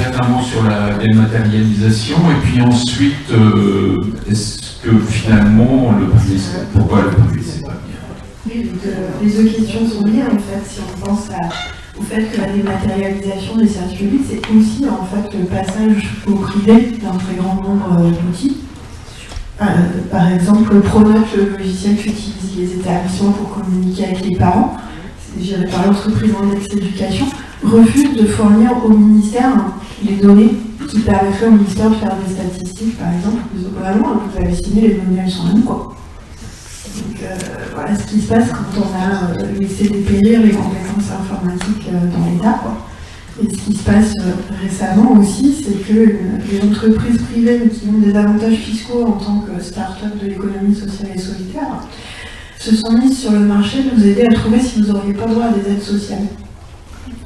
peut-être un mot sur la dématérialisation, et puis ensuite, est-ce que finalement, pourquoi le privé, c'est pas bien? Oui, les deux questions sont liées en fait. Si on pense au fait que la dématérialisation des services publics, c'est aussi en fait le passage au privé d'un très grand nombre d'outils. Par exemple, Pronote, le logiciel qu'utilisent les établissements pour communiquer avec les parents, c'est géré par l'entreprise Index Éducation, refuse de fournir au ministère les données qui permettraient au ministère de faire des statistiques, par exemple. Vraiment, vous avez signé, les données, elles sont là, quoi. Donc voilà ce qui se passe quand on a laissé dépérir les compétences informatiques dans l'État, quoi. Et ce qui se passe récemment aussi, c'est que les entreprises privées qui ont des avantages fiscaux en tant que start-up de l'économie sociale et solidaire se sont mises sur le marché de vous aider à trouver si vous n'auriez pas droit à des aides sociales.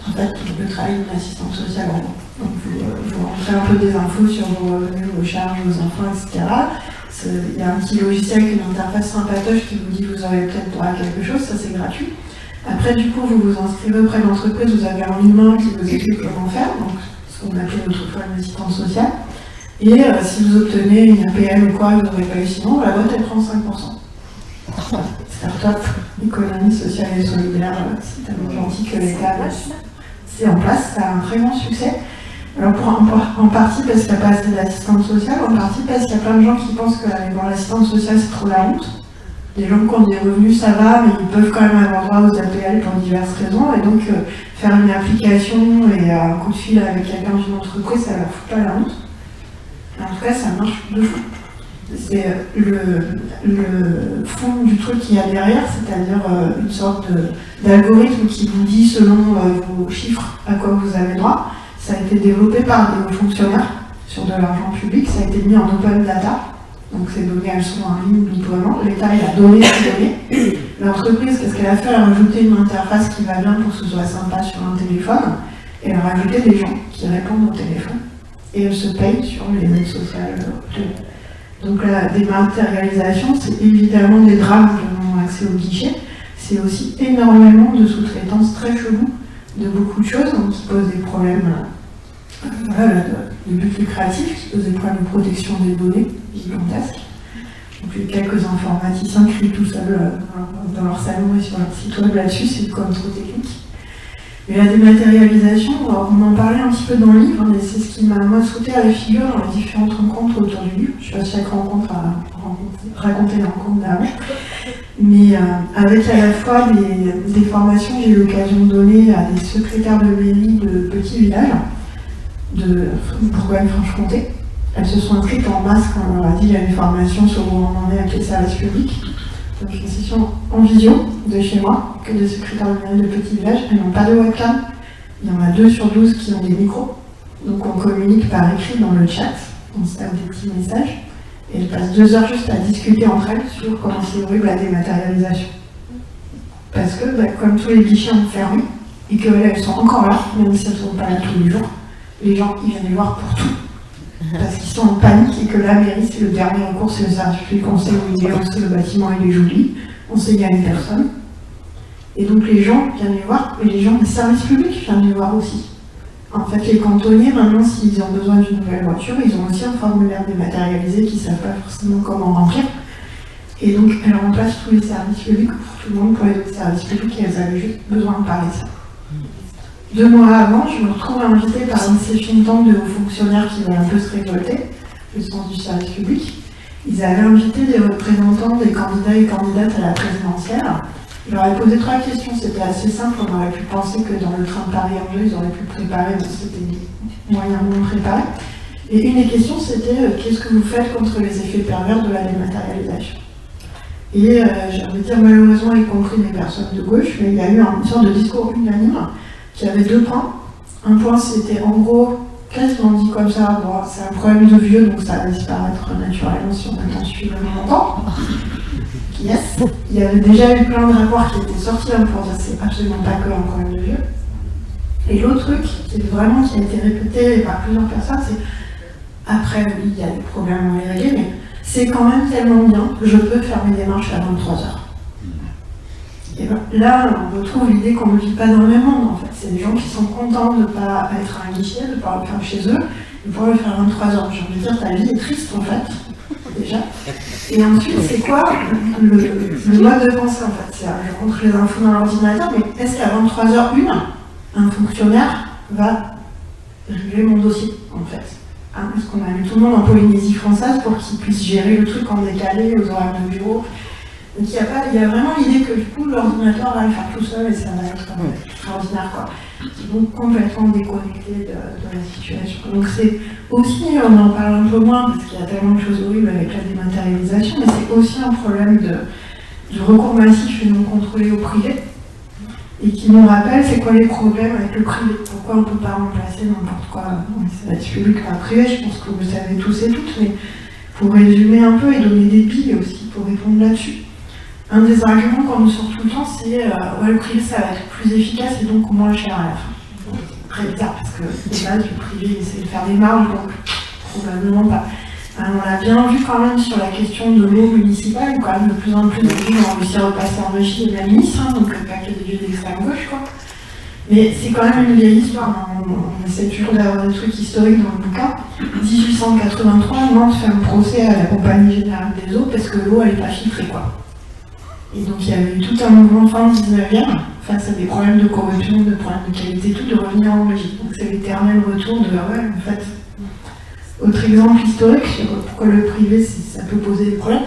En fait, le travail d'une assistante sociale, en gros. Donc vous rentrez un peu des infos sur vos revenus, vos charges, vos enfants, etc. Il y a un petit logiciel avec une interface sympatoche qui vous dit que vous aurez peut-être droit à quelque chose, ça c'est gratuit. Après, du coup, vous vous inscrivez auprès de l'entreprise, vous avez un humain qui vous explique comment faire, donc ce qu'on appelait autrefois une assistante sociale. Et si vous obtenez une APL ou quoi, vous n'aurez pas eu sinon, la boîte elle prend 5%. Start-up, économie sociale et solidaire, c'est tellement gentil que l'État c'est en place, ça a un très grand succès. Alors en partie parce qu'il n'y a pas assez d'assistante sociale, en partie parce qu'il y a plein de gens qui pensent que aller voir l'assistante sociale c'est trop la honte. Les gens qui ont des revenus ça va, mais ils peuvent quand même avoir droit aux APL pour diverses raisons, et donc faire une application et un coup de fil avec quelqu'un d'une entreprise, ça leur fout pas la honte. En tout cas, ça marche de fou. C'est le fond du truc qu'il y a derrière, c'est-à-dire une sorte d'algorithme qui vous dit selon vos chiffres à quoi vous avez droit. Ça a été développé par des hauts fonctionnaires sur de l'argent public, ça a été mis en open data. Donc ces données, elles sont en ligne librement. L'État, il a donné ces données. L'entreprise, qu'est-ce qu'elle a fait? Elle a rajouté une interface qui va bien pour que ce soit sympa sur un téléphone. Et elle a rajouté des gens qui répondent au téléphone. Et elle se paye sur les aides sociales. Donc la dématérialisation, c'est évidemment des drames de non-accès au guichet. C'est aussi énormément de sous-traitance très chelou de beaucoup de choses, donc qui posent des problèmes de but lucratif, qui posent des problèmes de protection des données gigantesques. Donc quelques informaticiens crient tout seuls dans leur salon et sur leur site web là-dessus, c'est comme trop technique. Mais la dématérialisation, on en parlait un petit peu dans le livre, mais c'est ce qui m'a sauté à la figure dans les différentes rencontres autour du livre. Je ne sais pas si chaque rencontre a raconté les rencontres d'avant. Mais avec à la fois des formations que j'ai eu l'occasion de donner à des secrétaires de mairie de petits villages de Bourgogne-Franche-Comté. Elles se sont inscrites en masse quand on leur a dit qu'il y a une formation sur où on en est avec les services publics. Donc une session en visio de chez moi, que des secrétaires de mairie de petits villages. Elles n'ont pas de webcam. Il y en a 2 sur 12 qui ont des micros. Donc on communique par écrit dans le chat, on se tape des petits messages. Et elles passent 2 heures juste à discuter entre elles sur comment c'est horrible la dématérialisation. Parce que, comme tous les guichets ont fermé, et qu'elles sont encore là, même si elles ne sont pas là tous les jours, les gens ils viennent les voir pour tout. Parce qu'ils sont en panique et que la mairie c'est le dernier recours, c'est le service public, on sait où il est, on sait le bâtiment il est joli, on sait qu'il y a une personne. Et donc les gens viennent les voir, et les gens des services publics viennent les voir aussi. En fait, les cantonniers, maintenant, s'ils ont besoin d'une nouvelle voiture, ils ont aussi un formulaire dématérialisé qu'ils ne savent pas forcément comment remplir. Et donc, elles remplacent tous les services publics pour tout le monde, pour les autres services publics, et elles avaient juste besoin de parler de ça. 2 mois avant, je me retrouve invitée par une session de temps de hauts fonctionnaires qui veulent un peu se révolter, le sens du service public. Ils avaient invité des représentants des candidats et candidates à la présidentielle. Je leur ai posé 3 questions, c'était assez simple, on aurait pu penser que dans le train de Paris-Angers, ils auraient pu préparer, mais c'était moyennement préparé. Et une des questions, c'était qu'est-ce que vous faites contre les effets pervers de la dématérialisation? Et j'ai envie de dire, malheureusement, y compris des personnes de gauche, mais il y a eu une sorte de discours unanime qui avait 2 points. Un point, c'était en gros, quasiment dit comme ça, bon, c'est un problème de vieux, donc ça va disparaître naturellement si on attend suffisamment longtemps. Yes. Il y avait déjà eu plein de rapports qui étaient sortis pour dire que c'est absolument pas que un problème de vieux. Et l'autre truc, qui a été répété par plusieurs personnes, c'est après, oui, il y a des problèmes à les régler, mais c'est quand même tellement bien que je peux faire mes démarches à 23h. Et ben, là, on retrouve l'idée qu'on ne vit pas dans le même monde, en fait. C'est des gens qui sont contents de ne pas être à un guichet, de ne pas le faire chez eux, de pouvoir le faire 23 heures. J'ai envie de dire, ta vie est triste en fait, déjà. Et ensuite, c'est quoi le mode de pensée en fait? Je rentre les infos dans l'ordinateur, mais est-ce qu'à 23h01, un fonctionnaire va régler mon dossier en fait? Est-ce qu'on a mis tout le monde en Polynésie française pour qu'il puisse gérer le truc en décalé aux horaires de bureau? Donc il y a vraiment l'idée que du coup l'ordinateur va le faire tout seul et ça va être extraordinaire quoi. C'est donc complètement déconnecté de la situation. Donc c'est aussi, on en parle un peu moins parce qu'il y a tellement de choses horribles avec la dématérialisation, mais c'est aussi un problème du recours massif et non contrôlé au privé et qui nous rappelle c'est quoi les problèmes avec le privé. Pourquoi on ne peut pas remplacer n'importe quoi dans les services publics par privé. Je pense que vous le savez tous et toutes, mais pour résumer un peu et donner des billes aussi pour répondre là-dessus. Un des arguments qu'on nous sort tout le temps, c'est ouais, le privé ça va être plus efficace et donc moins cher à la fin. Très bizarre parce que déjà le privé essaie de faire des marges, donc probablement pas. On l'a bien vu quand même sur la question de l'eau municipale, où quand même de plus en plus de villes ont réussi à repasser en régie de la ministre, donc pas que des villes d'extrême gauche quoi. Mais c'est quand même une vieille histoire, on essaie toujours d'avoir des trucs historiques dans le bouquin. 1883, Nantes fait un procès à la Compagnie Générale des Eaux parce que l'eau elle n'est pas filtrée quoi. Et donc il y avait eu tout un mouvement fin 19e, face à des problèmes de corruption, de problèmes de qualité, tout, de revenir en régie. Donc c'est l'éternel retour de ouais, en fait. Autre exemple historique sur pourquoi le privé ça peut poser des problèmes,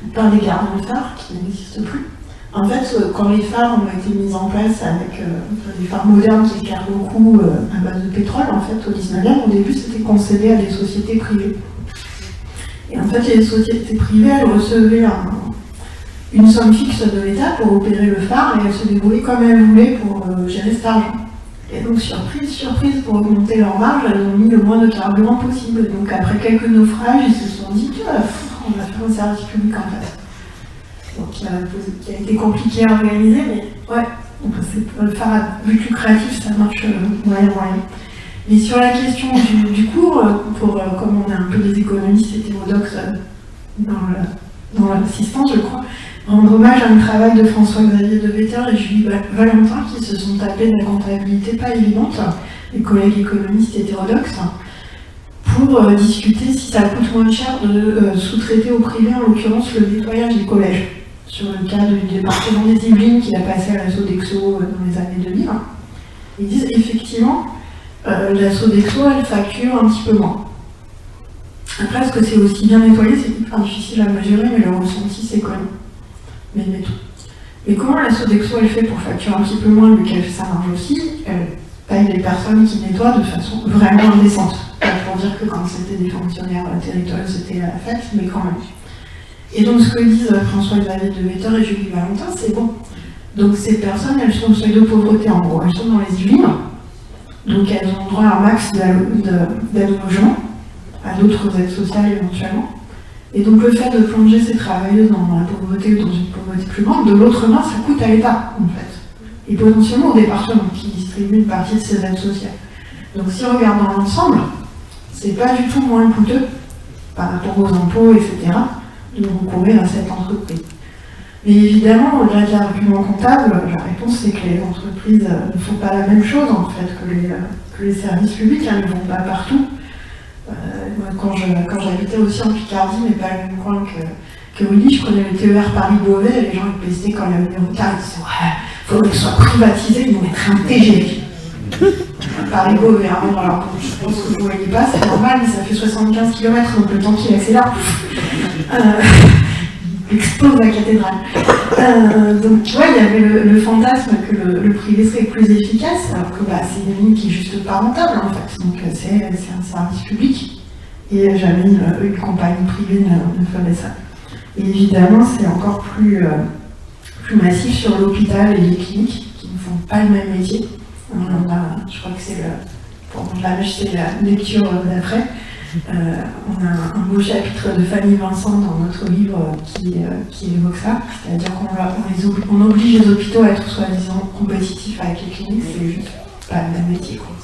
on parle des gardiens de phare qui n'existent plus. En fait, quand les phares ont été mis en place avec des phares modernes qui éclairent beaucoup à base de pétrole, en fait, au 19e, au début c'était concédé à des sociétés privées. Et en fait, les sociétés privées, elles recevaient une somme fixe de l'État pour opérer le phare et elles se débrouillaient comme elles voulaient pour gérer cet argent. Et donc, surprise, pour augmenter leur marge, elles ont mis le moins de carburant possible. Donc, après quelques naufrages, ils se sont dit on va faire un service public en fait. Donc, qui a été compliqué à organiser, mais ouais, le phare à but lucratif, ça marche moyen. Mais sur la question du cours, comme on est un peu des économistes hétérodoxes dans l'assistance, je crois, rendre hommage à un travail de François-Xavier Devetter et Julie Valentin qui se sont tapés de la comptabilité pas évidente, les collègues économistes hétérodoxes, pour discuter si ça coûte moins cher de sous-traiter au privé, en l'occurrence le nettoyage des collèges, sur le cas du département des Yvelines qui a passé à la Sodexo dans les années 2000. Ils disent effectivement, la Sodexo elle facture un petit peu moins. Après, est-ce que c'est aussi bien nettoyé? C'est hyper difficile à mesurer, mais le ressenti c'est connu. Mais tout. Mais comment la Sodexo elle fait pour facturer un petit peu moins, vu qu'elle fait sa marge aussi? Elle paye des personnes qui nettoient de façon vraiment indécente. Pas pour dire que quand c'était des fonctionnaires territoriaux, c'était la fête, mais quand même. Et donc ce que disent François-Xavier Devetter et Julie Valentin, c'est bon. Donc ces personnes, elles sont au seuil de pauvreté en gros. Elles sont dans les Yvelines, donc elles ont droit à un max d'aide au logement, à d'autres aides sociales éventuellement. Et donc le fait de plonger ces travailleuses dans la pauvreté ou dans une pauvreté plus grande, de l'autre main, ça coûte à l'État, en fait. Et potentiellement au département, qui distribue une partie de ces aides sociales. Donc si on regarde dans l'ensemble, c'est pas du tout moins coûteux, par rapport aux impôts, etc., de recourir à cette entreprise. Mais évidemment, au-delà de l'argument comptable, la réponse c'est que les entreprises ne font pas la même chose, en fait, que les services publics, elles ne vont pas partout. Quand j'habitais aussi en Picardie, mais pas le même coin que Willy, je prenais le TER Paris-Beauvais et les gens ils pestaient quand il y avait des retards, ils disaient ouais, il faudrait que ce soit privatisé, ils nous mettraient un TGV. Paris-Beauvais, hein, alors je pense que vous ne voyez pas, c'est normal, mais ça fait 75 km, donc le temps qu'il accélère, il explose la cathédrale. Donc tu vois, il y avait le fantasme que le privé serait plus efficace, alors que c'est une ligne qui est juste pas rentable en fait. Donc c'est un service public et jamais une compagnie privée ne ferait ça. Et évidemment, c'est encore plus massif sur l'hôpital et les cliniques qui ne font pas le même métier. Je crois que c'est la lecture d'après. On a un beau chapitre de Fanny Vincent dans notre livre qui évoque ça, c'est-à-dire qu'on oblige les hôpitaux à être soi-disant compétitifs avec les cliniques, c'est juste pas le même métier, quoi.